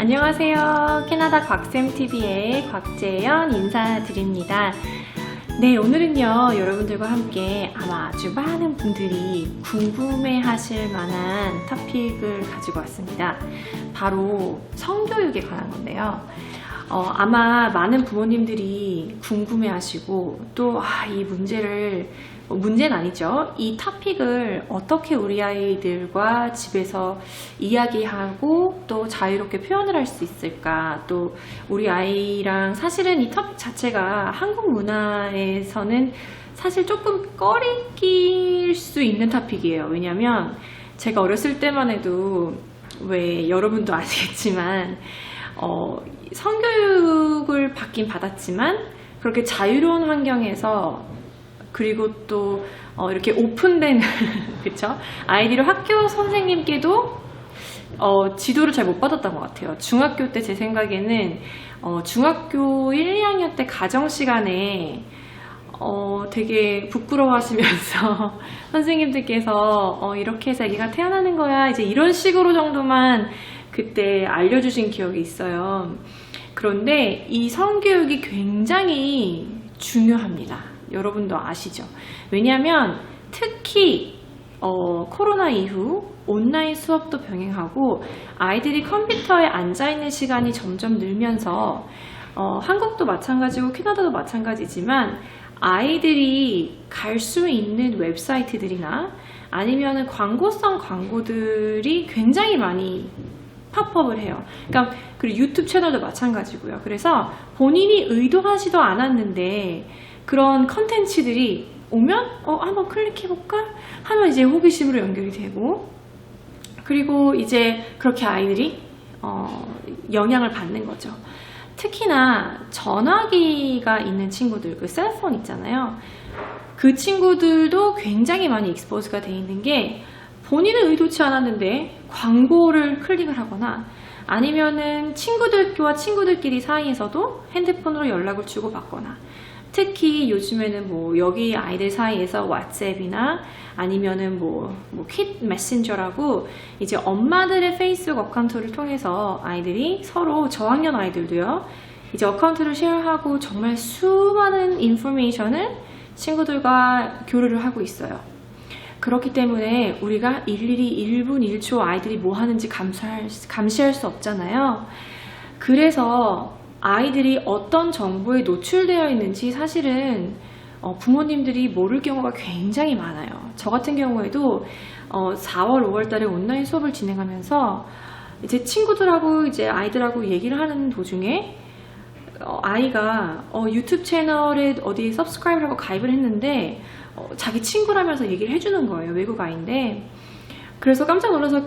안녕하세요. 캐나다 곽쌤TV의 곽재연 인사드립니다. 네, 오늘은요, 여러분들과 함께 아마 아주 많은 분들이 궁금해 하실 만한 토픽을 가지고 왔습니다. 바로 성교육에 관한 건데요. 아마 많은 부모님들이 궁금해 하시고 또 이 문제를 문제는 아니죠. 이 토픽을 어떻게 우리 아이들과 집에서 이야기하고 또 자유롭게 표현을 할 수 있을까, 또 우리 아이랑 사실은 이 토픽 자체가 한국 문화에서는 사실 조금 꺼리낄 수 있는 토픽이에요. 왜냐면 제가 어렸을 때만 해도 왜 여러분도 아시겠지만 성교육을 받긴 받았지만 그렇게 자유로운 환경에서 그리고 또 이렇게 오픈된 그쵸? 아이들이 학교 선생님께도 지도를 잘 못 받았던 것 같아요. 중학교 때 제 생각에는 중학교 1, 2학년 때 가정 시간에 되게 부끄러워하시면서 선생님들께서 이렇게 해서 아기가 태어나는 거야 이제 이런 식으로 정도만 그때 알려주신 기억이 있어요. 그런데 이 성교육이 굉장히 중요합니다. 여러분도 아시죠? 왜냐하면 특히 코로나 이후 온라인 수업도 병행하고 아이들이 컴퓨터에 앉아있는 시간이 점점 늘면서 한국도 마찬가지고 캐나다도 마찬가지지만 아이들이 갈 수 있는 웹사이트들이나 아니면 광고성 광고들이 굉장히 많이 팝업을 해요. 그러니까 그리고 유튜브 채널도 마찬가지고요. 그래서 본인이 의도하지도 않았는데 그런 컨텐츠들이 오면 한번 클릭해볼까? 하면 이제 호기심으로 연결이 되고, 그리고 이제 그렇게 아이들이 영향을 받는 거죠. 특히나 전화기가 있는 친구들, 그 셀폰 있잖아요. 그 친구들도 굉장히 많이 익스포즈가 돼 있는 게 본인은 의도치 않았는데 광고를 클릭을 하거나 아니면은 친구들과 친구들끼리 사이에서도 핸드폰으로 연락을 주고받거나, 특히 요즘에는 뭐 여기 아이들 사이에서 왓츠앱이나 아니면은 퀵 메신저라고 이제 엄마들의 페이스북 어카운트를 통해서 아이들이 서로 저학년 아이들도요 이제 어카운트를 쉐어하고 정말 수많은 인포메이션을 친구들과 교류를 하고 있어요. 그렇기 때문에 우리가 일일이 1분 1초 아이들이 뭐 하는지 감시할 수 없잖아요. 그래서 아이들이 어떤 정보에 노출되어 있는지 사실은 부모님들이 모를 경우가 굉장히 많아요. 저 같은 경우에도 4월, 5월 달에 온라인 수업을 진행하면서 이제 친구들하고 이제 아이들하고 얘기를 하는 도중에 아이가 유튜브 채널에 어디 서브스크라이브를 하고 가입을 했는데 자기 친구라면서 얘기를 해주는 거예요. 외국 아이인데. 그래서 깜짝 놀라서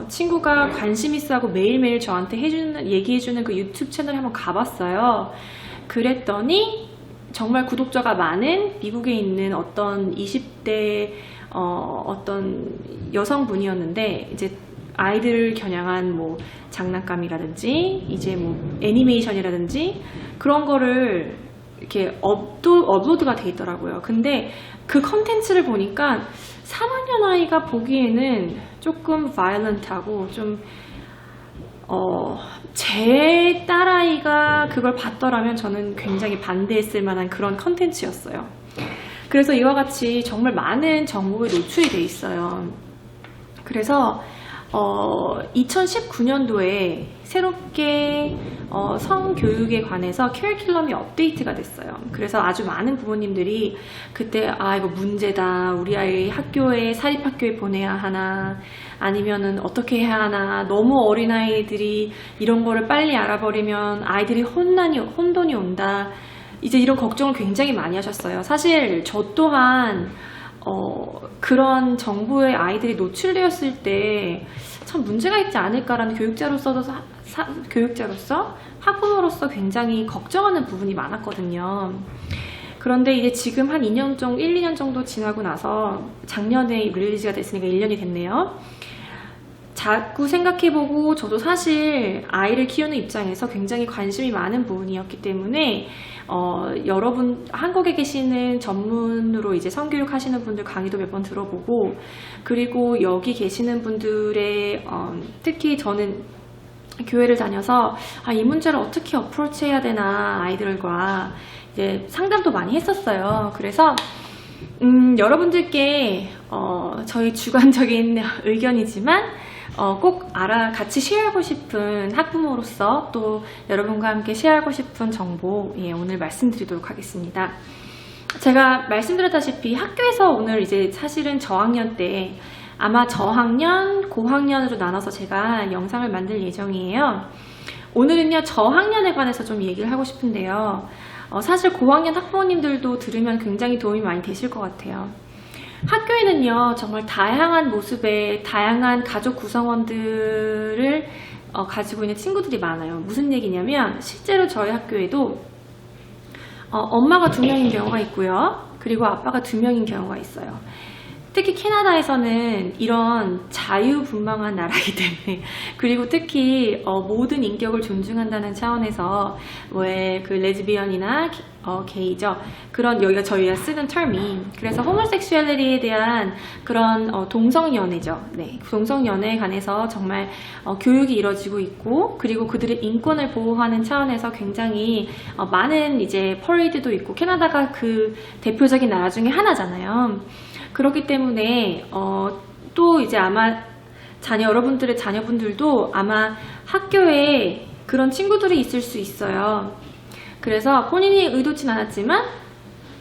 친구가 관심 있어 하고 매일매일 저한테 얘기해주는 그 유튜브 채널에 한번 가봤어요. 그랬더니 정말 구독자가 많은 미국에 있는 어떤 20대 어떤 여성분이었는데 이제 아이들을 겨냥한 뭐 장난감이라든지 이제 뭐 애니메이션이라든지 그런 거를 이렇게 업로드가 돼 있더라고요. 근데 그 컨텐츠를 보니까 3학년 아이가 보기에는 조금 바이올런트하고 좀 제 딸아이가 그걸 봤더라면 저는 굉장히 반대했을 만한 그런 컨텐츠였어요. 그래서 이와 같이 정말 많은 정보에 노출이 돼 있어요. 그래서 2019년도에 새롭게 성교육에 관해서 커리큘럼이 업데이트가 됐어요. 그래서 아주 많은 부모님들이 그때 이거 문제다, 우리 아이 학교에 사립학교에 보내야 하나 아니면은 어떻게 해야 하나, 너무 어린아이들이 이런 거를 빨리 알아버리면 아이들이 혼돈이 온다, 이제 이런 걱정을 굉장히 많이 하셨어요. 사실 저 또한 그런 정보에 아이들이 노출되었을 때 참 문제가 있지 않을까라는 교육자로서 학부모로서 굉장히 걱정하는 부분이 많았거든요. 그런데 이제 지금 한 1, 2년 정도 지나고 나서 작년에 릴리즈가 됐으니까 1년이 됐네요. 자꾸 생각해보고 저도 사실 아이를 키우는 입장에서 굉장히 관심이 많은 부분이었기 때문에 여러분 한국에 계시는 전문으로 이제 성교육 하시는 분들 강의도 몇 번 들어보고, 그리고 여기 계시는 분들의 특히 저는 교회를 다녀서 이 문제를 어떻게 어프로치 해야 되나 아이들과 이제 상담도 많이 했었어요. 그래서 여러분들께 저희 주관적인 의견이지만 꼭 같이 쉐어하고 싶은 학부모로서 또 여러분과 함께 쉐어하고 싶은 정보 오늘 말씀드리도록 하겠습니다. 제가 말씀드렸다시피 학교에서 오늘 이제 사실은 저학년 때 아마 저학년, 고학년으로 나눠서 제가 영상을 만들 예정이에요. 오늘은요 저학년에 관해서 좀 얘기를 하고 싶은데요. 사실 고학년 학부모님들도 들으면 굉장히 도움이 많이 되실 것 같아요. 학교에는요 정말 다양한 모습의 다양한 가족 구성원들을 가지고 있는 친구들이 많아요. 무슨 얘기냐면 실제로 저희 학교에도 엄마가 2명인 경우가 있고요. 그리고 아빠가 2명인 경우가 있어요. 특히 캐나다에서는 이런 자유분방한 나라이기 때문에, 그리고 특히 모든 인격을 존중한다는 차원에서 왜 그 레즈비언이나 게이죠. 그런 여기가 저희가 쓰는 term이, 그래서 호모섹슈얼리티에 대한 그런 동성연애죠. 네, 동성연애에 관해서 정말 교육이 이루어지고 있고, 그리고 그들의 인권을 보호하는 차원에서 굉장히 많은 이제 퍼레이드도 있고, 캐나다가 그 대표적인 나라 중에 하나잖아요. 그렇기 때문에 또 이제 아마 여러분들의 자녀분들도 아마 학교에 그런 친구들이 있을 수 있어요. 그래서 본인이 의도치 않았지만,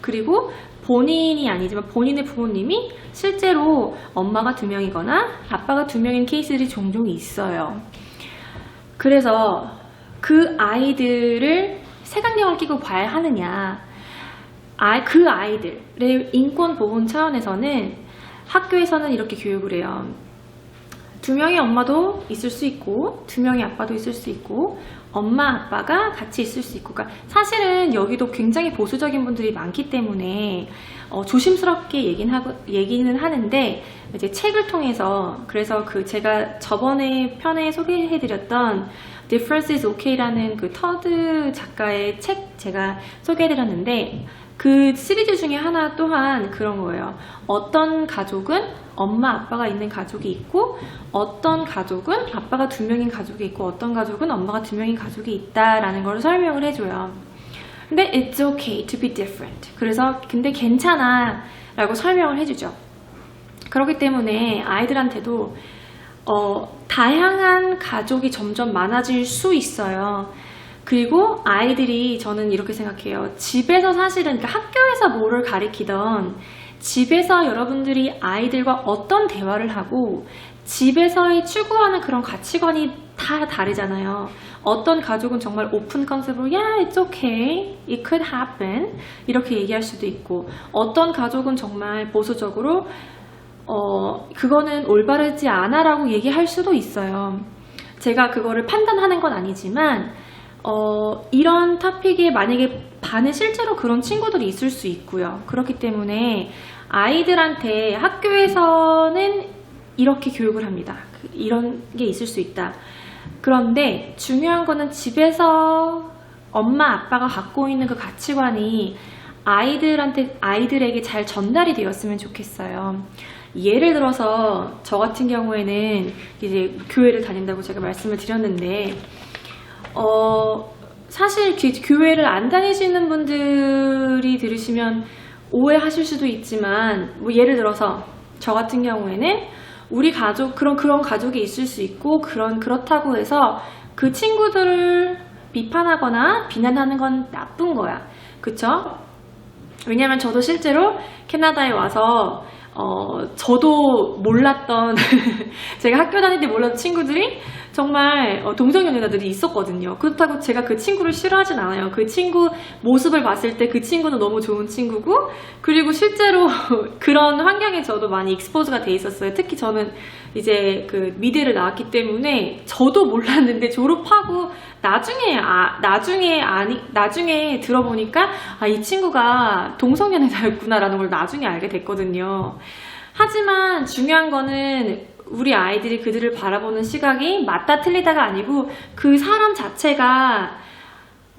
그리고 본인이 아니지만 본인의 부모님이 실제로 엄마가 2명이거나 아빠가 2명인 케이스들이 종종 있어요. 그래서 그 아이들을 색안경을 끼고 봐야 하느냐, 그 아이들의 인권 보호 차원에서는 학교에서는 이렇게 교육을 해요. 2명의 엄마도 있을 수 있고 2명의 아빠도 있을 수 있고 엄마 아빠가 같이 있을 수 있고, 그러니까 사실은 여기도 굉장히 보수적인 분들이 많기 때문에 조심스럽게 얘기는 하는데, 이제 책을 통해서, 그래서 제가 저번에 편에 소개해드렸던 Difference is OK라는 그 터드 작가의 책 제가 소개해드렸는데, 그 시리즈 중에 하나 또한 그런 거예요. 어떤 가족은 엄마 아빠가 있는 가족이 있고, 어떤 가족은 아빠가 2명인 가족이 있고, 어떤 가족은 엄마가 2명인 가족이 있다라는 걸 설명을 해줘요. 근데 it's okay to be different. 그래서 근데 괜찮아 라고 설명을 해주죠. 그렇기 때문에 아이들한테도 다양한 가족이 점점 많아질 수 있어요. 그리고 아이들이, 저는 이렇게 생각해요. 집에서 사실은, 그러니까 학교에서 뭐를 가리키던, 집에서 여러분들이 아이들과 어떤 대화를 하고 집에서의 추구하는 그런 가치관이 다 다르잖아요. 어떤 가족은 정말 오픈 컨셉으로 Yeah, it's okay, it could happen 이렇게 얘기할 수도 있고, 어떤 가족은 정말 보수적으로 그거는 올바르지 않아 라고 얘기할 수도 있어요. 제가 그거를 판단하는 건 아니지만 이런 토픽에 만약에 반에 실제로 그런 친구들이 있을 수 있고요. 그렇기 때문에 아이들한테 학교에서는 이렇게 교육을 합니다. 이런 게 있을 수 있다. 그런데 중요한 거는 집에서 엄마 아빠가 갖고 있는 그 가치관이 아이들에게 잘 전달이 되었으면 좋겠어요. 예를 들어서 저 같은 경우에는 이제 교회를 다닌다고 제가 말씀을 드렸는데, 사실 교회를 안 다니시는 분들이 들으시면 오해하실 수도 있지만, 뭐 예를 들어서 저 같은 경우에는 우리 가족, 그런 가족이 있을 수 있고, 그렇다고 해서 그 친구들을 비판하거나 비난하는 건 나쁜 거야. 그쵸? 왜냐면 저도 실제로 캐나다에 와서 저도 몰랐던 제가 학교 다닐 때 몰랐던 친구들이 정말 동성연애자들이 있었거든요. 그렇다고 제가 그 친구를 싫어하진 않아요. 그 친구 모습을 봤을 때 그 친구는 너무 좋은 친구고, 그리고 실제로 그런 환경에 저도 많이 익스포즈가 돼 있었어요. 특히 저는 이제 그 미대를 나왔기 때문에 저도 몰랐는데 졸업하고 나중에 들어보니까 이 친구가 동성연애자였구나라는 걸 나중에 알게 됐거든요. 하지만 중요한 거는 우리 아이들이 그들을 바라보는 시각이 맞다 틀리다가 아니고, 그 사람 자체가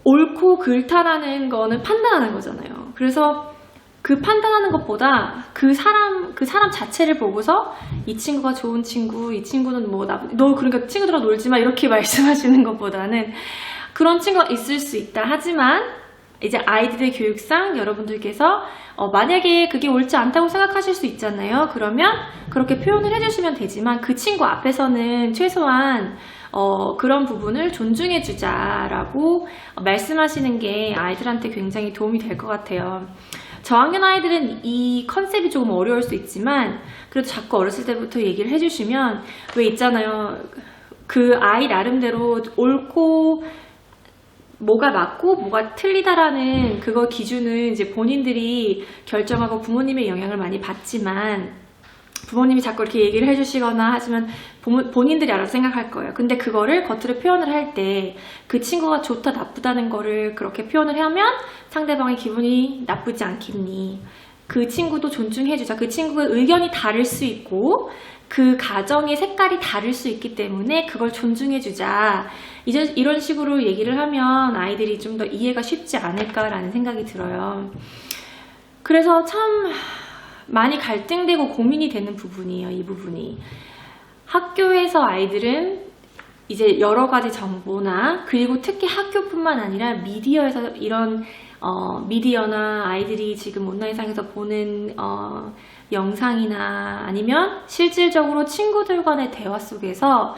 옳고 그르다라는 거는 판단하는 거잖아요. 그래서 그 판단하는 것보다 그 사람 자체를 보고서 이 친구가 좋은 친구, 이 친구는 뭐 너 그러니까 친구들하고 놀지 마 이렇게 말씀하시는 것보다는 그런 친구가 있을 수 있다. 하지만 이제 아이들의 교육상 여러분들께서 만약에 그게 옳지 않다고 생각하실 수 있잖아요. 그러면 그렇게 표현을 해주시면 되지만 그 친구 앞에서는 최소한 그런 부분을 존중해주자라고 말씀하시는 게 아이들한테 굉장히 도움이 될 것 같아요. 저학년 아이들은 이 컨셉이 조금 어려울 수 있지만 그래도 자꾸 어렸을 때부터 얘기를 해주시면 왜 있잖아요. 그 아이 나름대로 옳고 뭐가 맞고 뭐가 틀리다라는 그거 기준은 이제 본인들이 결정하고 부모님의 영향을 많이 받지만 부모님이 자꾸 이렇게 얘기를 해주시거나 하지만 본인들이 알아서 생각할 거예요. 근데 그거를 겉으로 표현을 할 때 그 친구가 좋다 나쁘다는 거를 그렇게 표현을 하면 상대방의 기분이 나쁘지 않겠니? 그 친구도 존중해주자. 그 친구의 의견이 다를 수 있고 그 가정의 색깔이 다를 수 있기 때문에 그걸 존중해주자. 이제 이런 식으로 얘기를 하면 아이들이 좀 더 이해가 쉽지 않을까라는 생각이 들어요. 그래서 참 많이 갈등되고 고민이 되는 부분이에요. 이 부분이. 학교에서 아이들은 이제 여러 가지 정보나 그리고 특히 학교뿐만 아니라 미디어에서 이런 미디어나 아이들이 지금 온라인상에서 보는 영상이나 아니면 실질적으로 친구들 간의 대화 속에서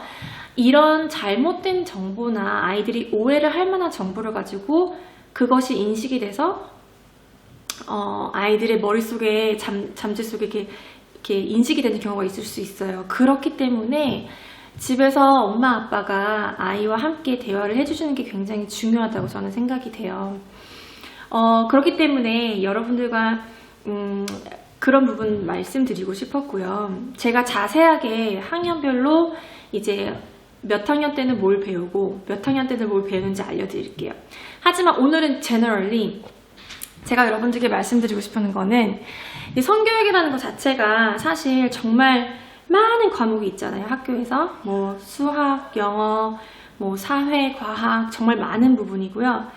이런 잘못된 정보나 아이들이 오해를 할 만한 정보를 가지고 그것이 인식이 돼서 아이들의 머릿속에 잠재 속에 이렇게 인식이 되는 경우가 있을 수 있어요. 그렇기 때문에 집에서 엄마 아빠가 아이와 함께 대화를 해주시는 게 굉장히 중요하다고 저는 생각이 돼요. 그렇기 때문에 여러분들과 그런 부분 말씀드리고 싶었고요. 제가 자세하게 학년별로 이제 몇 학년 때는 뭘 배우고 몇 학년 때는 뭘 배우는지 알려드릴게요. 하지만 오늘은 generally 제가 여러분들께 말씀드리고 싶은 거는 이 성교육이라는 것 자체가 사실 정말 많은 과목이 있잖아요. 학교에서 뭐 수학, 영어, 뭐 사회, 과학 정말 많은 부분이고요.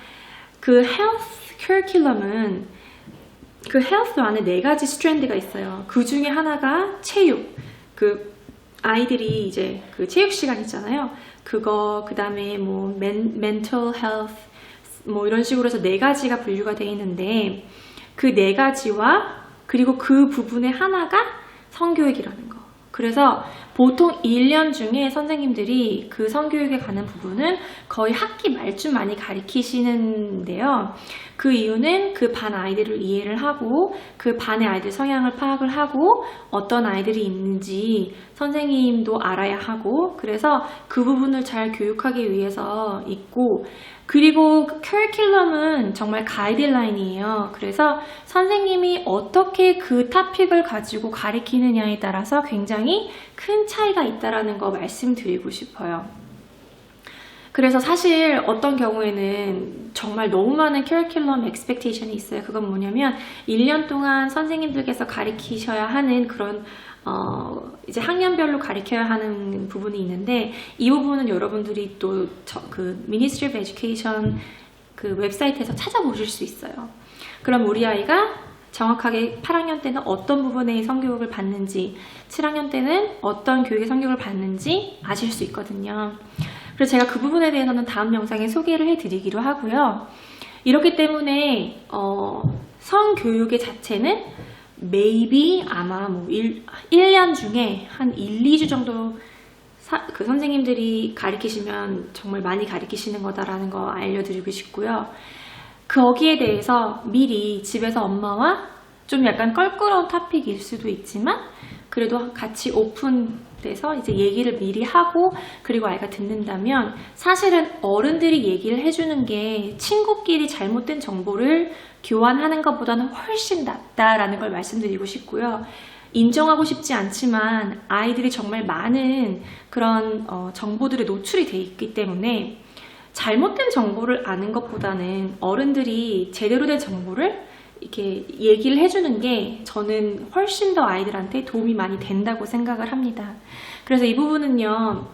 그 health curriculum은 그 health 안에 4가지 스트랜드가 있어요. 그 중에 하나가 체육. 그 아이들이 이제 그 체육 시간 있잖아요. 그거 그 다음에 뭐 mental health 뭐 이런 식으로 해서 4가지가 분류가 되어 있는데 그 4가지와 그리고 그 부분의 하나가 성교육이라는 거. 그래서 보통 1년 중에 선생님들이 그 성교육에 관한 부분은 거의 학기 말쯤 많이 가르치시는데요. 그 이유는 그 반 아이들을 이해를 하고 그 반의 아이들 성향을 파악을 하고 어떤 아이들이 있는지 선생님도 알아야 하고 그래서 그 부분을 잘 교육하기 위해서 있고 그리고 커리큘럼은 정말 가이드라인이에요. 그래서 선생님이 어떻게 그 토픽을 가지고 가르치느냐에 따라서 굉장히 큰 차이가 있다는 거 말씀드리고 싶어요. 그래서 사실 어떤 경우에는 정말 너무 많은 커리큘럼 expectation이 있어요. 그건 뭐냐면 1년 동안 선생님들께서 가르치셔야 하는 그런 이제 학년별로 가르쳐야 하는 부분이 있는데 이 부분은 여러분들이 또 그 Ministry of Education 그 웹사이트에서 찾아보실 수 있어요. 그럼 우리 아이가 정확하게 8학년 때는 어떤 부분의 성교육을 받는지 7학년 때는 어떤 교육의 성교육을 받는지 아실 수 있거든요. 그래서 제가 그 부분에 대해서는 다음 영상에 소개를 해드리기로 하고요. 이렇기 때문에 성교육의 자체는 maybe 아마 뭐 1년 중에 한 1, 2주 정도 그 선생님들이 가르치시면 정말 많이 가르치시는 거다라는 거 알려드리고 싶고요. 거기에 대해서 미리 집에서 엄마와 좀 약간 껄끄러운 토픽일 수도 있지만 그래도 같이 오픈돼서 이제 얘기를 미리 하고 그리고 아이가 듣는다면 사실은 어른들이 얘기를 해주는 게 친구끼리 잘못된 정보를 교환하는 것보다는 훨씬 낫다라는 걸 말씀드리고 싶고요. 인정하고 싶지 않지만 아이들이 정말 많은 그런 정보들에 노출이 돼 있기 때문에 잘못된 정보를 아는 것보다는 어른들이 제대로 된 정보를 이렇게 얘기를 해주는 게 저는 훨씬 더 아이들한테 도움이 많이 된다고 생각을 합니다. 그래서 이 부분은요,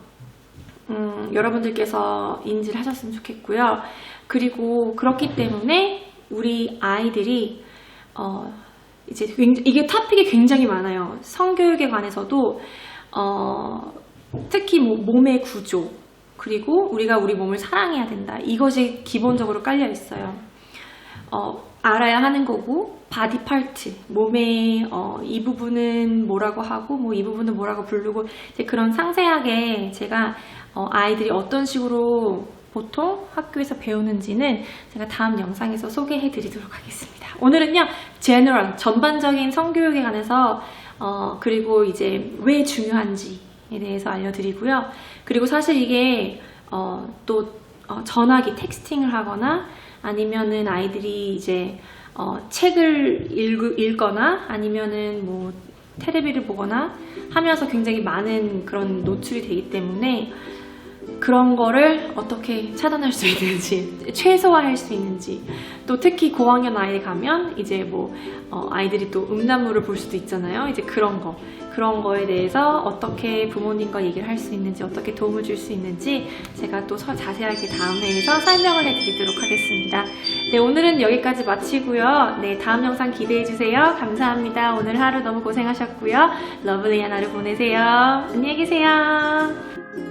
여러분들께서 인지를 하셨으면 좋겠고요. 그리고 그렇기 때문에 우리 아이들이 이제 이게 토픽이 굉장히 많아요. 성교육에 관해서도 특히 뭐 몸의 구조, 그리고 우리가 우리 몸을 사랑해야 된다. 이것이 기본적으로 깔려 있어요. 알아야 하는 거고, 바디 파트, 몸의 이 부분은 뭐라고 하고, 뭐 이 부분은 뭐라고 부르고, 이제 그런 상세하게 제가 아이들이 어떤 식으로 보통 학교에서 배우는지는 제가 다음 영상에서 소개해 드리도록 하겠습니다. 오늘은요, general, 전반적인 성교육에 관해서 그리고 이제 왜 중요한지에 대해서 알려드리고요. 그리고 사실 이게 또 전화기 텍스팅을 하거나 아니면은 아이들이 이제 책을 읽거나 아니면은 뭐 테레비를 보거나 하면서 굉장히 많은 그런 노출이 되기 때문에 그런 거를 어떻게 차단할 수 있는지, 최소화할 수 있는지, 또 특히 고학년 아이 가면 이제 뭐 아이들이 또 음란물을 볼 수도 있잖아요. 이제 그런 거에 대해서 어떻게 부모님과 얘기를 할 수 있는지, 어떻게 도움을 줄 수 있는지 제가 또 자세하게 다음 회에서 설명을 해드리도록 하겠습니다. 네, 오늘은 여기까지 마치고요. 네, 다음 영상 기대해주세요. 감사합니다. 오늘 하루 너무 고생하셨고요. 러블리한 하루 보내세요. 안녕히 계세요.